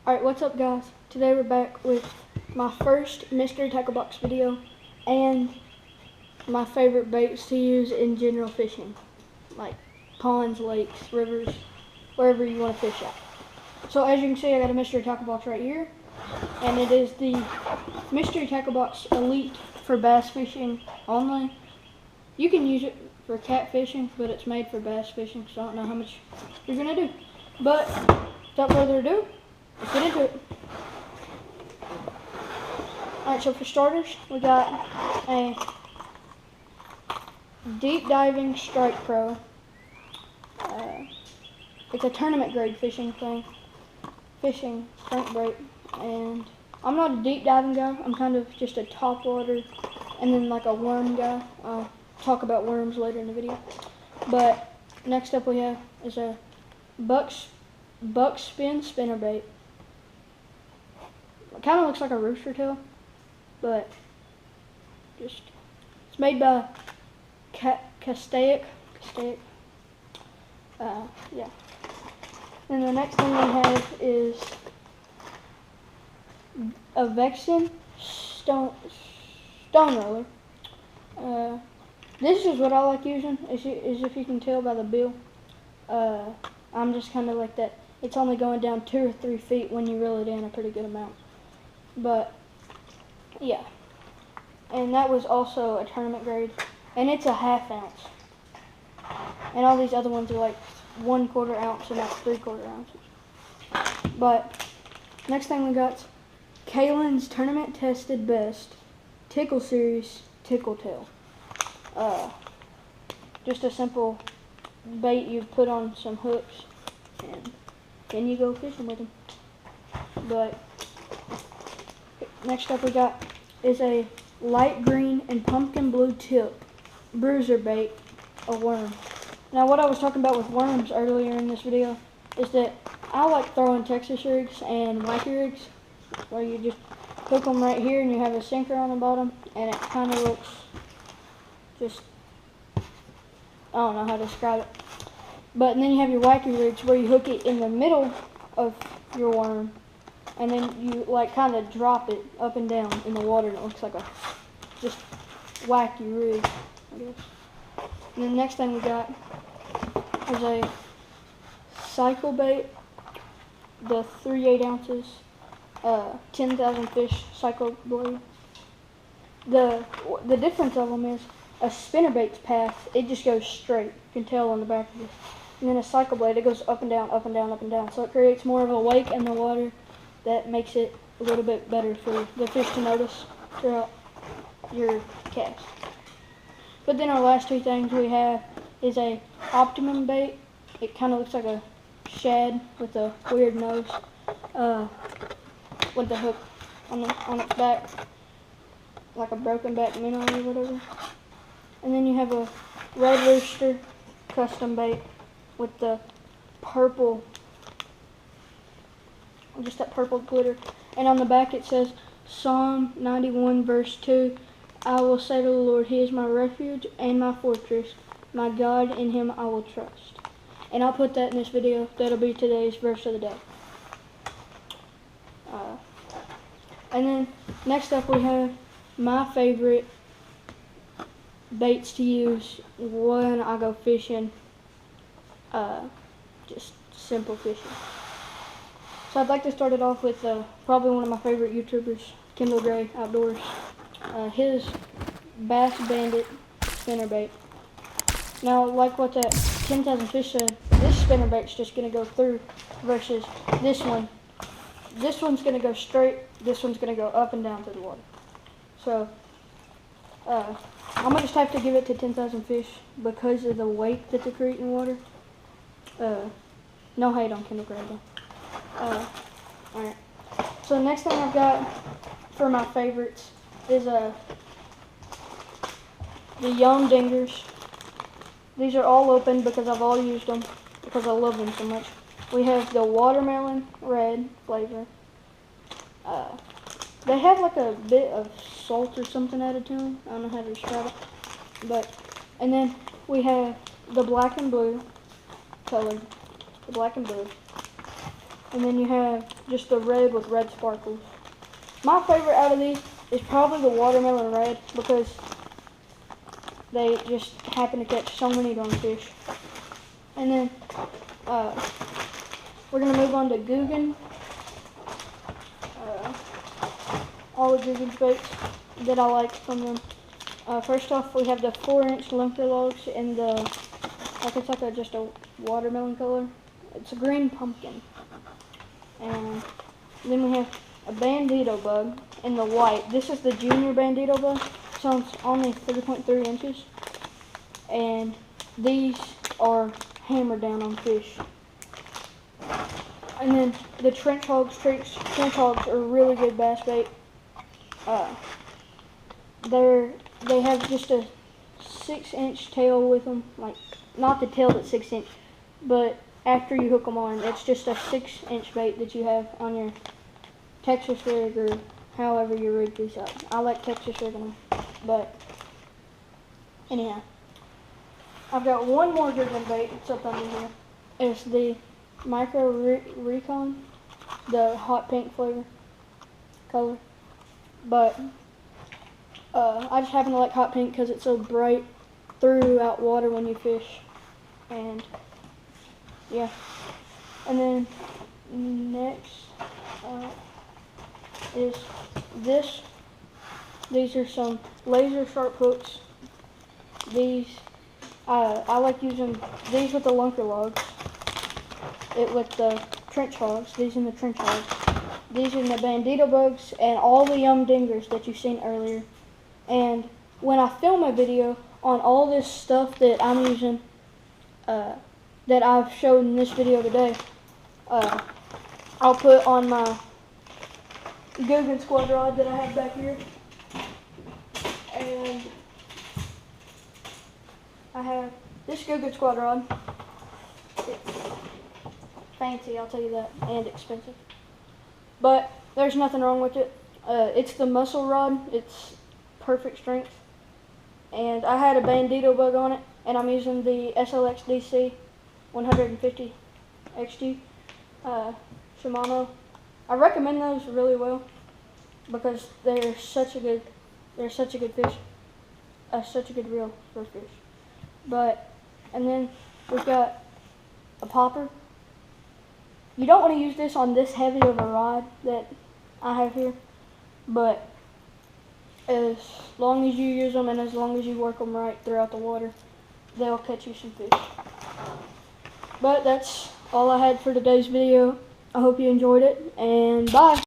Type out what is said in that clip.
Alright, what's up guys? Today we're back with my first mystery tackle box video and my favorite baits to use in general fishing. Like ponds, lakes, rivers, wherever you want to fish at. So as you can see, I got a mystery tackle box right here. And it is the mystery tackle box Elite for bass fishing only. You can use it for catfishing, but it's made for bass fishing, so I don't know how much you're going to do. But without further ado, let's get into it. Alright, so for starters, we got a deep diving Strike Pro. It's a tournament grade fishing crankbait, and I'm not a deep diving guy. I'm kind of just a top water and then like a worm guy. I'll talk about worms later in the video. But next up we have is a buck spin spinnerbait. It kind of looks like a rooster tail, but it's made by Castaic. Yeah. And the next thing we have is a Vexen stone roller. This is what I like using, is if you can tell by the bill. I'm just kind of like that. It's only going down 2 or 3 feet when you reel it in a pretty good amount. But yeah, and that was also a tournament grade, and it's a 1/2 ounce. And all these other ones are like 1/4 ounce and that's 3/4 ounces. But next thing we got Kalen's tournament tested best Tickle Series Tickle Tail. Just a simple bait you put on some hooks and then you go fishing with them. But next up we got is a light green and pumpkin blue tip bruiser bait, a worm. Now what I was talking about with worms earlier in this video is that I like throwing Texas rigs and wacky rigs where you just hook them right here and you have a sinker on the bottom, and it kind of looks just, I don't know how to describe it. But then you have your wacky rigs where you hook it in the middle of your worm, and then you like kind of drop it up and down in the water, and it looks like a just wacky rig, I guess. And the next thing we got is a cycle bait, the 3/8 ounces, 10,000 fish cycle blade. The difference of them is a spinnerbait's path, it just goes straight. You can tell on the back of this. And then a cycle blade, it goes up and down, up and down, up and down. So it creates more of a wake in the water that makes it a little bit better for the fish to notice throughout your cast. But then our last 2 things we have is a optimum bait. It kind of looks like a shad with a weird nose, with the hook on its back, like a broken back minnow or whatever. And then you have a red rooster custom bait with the purple, just that purple glitter. And on the back it says Psalm 91 verse 2, I will say to the Lord, He is my refuge and my fortress, my God, in Him I will trust. And I'll put that in this video. That'll be today's verse of the day. And then next up we have my favorite baits to use when I go fishing, just simple fishing. So I'd like to start it off with probably one of my favorite YouTubers, Kendall Gray Outdoors. His Bass Bandit spinnerbait. Now, like what that 10,000 fish said, this spinnerbait's just going to go through versus this one. This one's going to go straight, this one's going to go up and down through the water. So, I'm going to just have to give it to 10,000 fish because of the wake that they create in the water. No hate on Kendall Gray though. Alright. So the next thing I've got for my favorites is the Young Dingers. These are all open because I've all used them because I love them so much. We have the watermelon red flavor. They have like a bit of salt or something added to them. I don't know how to describe it. And then we have the black and blue colored, the black and blue. and then you have just the red with red sparkles. My favorite out of these is probably the watermelon red because they just happen to catch so many darn fish. And then we're going to move on to Guggen. All the Guggen baits that I like from them. First off, we have the 4-inch lunker logs in the, it's like just a watermelon color. It's a green pumpkin. And then we have a bandito bug in the white. This is the junior bandito bug. So it's only 3.3 inches. And these are hammered down on fish. And then the trench hogs. Trench hogs are really good bass bait. They have just a 6-inch tail with them, like not the tail that's 6 inch, but after you hook them on, it's just a 6-inch bait that you have on your Texas rig or however you rig these up. I like Texas rigging them, but anyhow, I've got one more Guggen bait that's up under here. It's the Micro Recon, the hot pink flavor color, but I just happen to like hot pink because it's so bright throughout water when you fish, and yeah. And then next is this. These are some laser sharp hooks. These I like using these with the lunker logs. With the trench hogs. These in the trench hogs. These are the bandito bugs and all the dingers that you've seen earlier. And when I film a video on all this stuff that I'm using, that I've shown in this video today, I'll put on my Guggen squad rod that I have back here. And I have this Guggen squad rod. It's fancy, I'll tell you that, and expensive. But there's nothing wrong with it. It's the muscle rod. It's perfect strength. And I had a bandito bug on it, and I'm using the SLX DC 150 XG Shimano. I recommend those really well because they're such a good fish, such a good reel for fish. And then we've got a popper. You don't want to use this on this heavy of a rod that I have here, but as long as you use them and as long as you work them right throughout the water, they'll catch you some fish. But that's all I had for today's video. I hope you enjoyed it, and bye.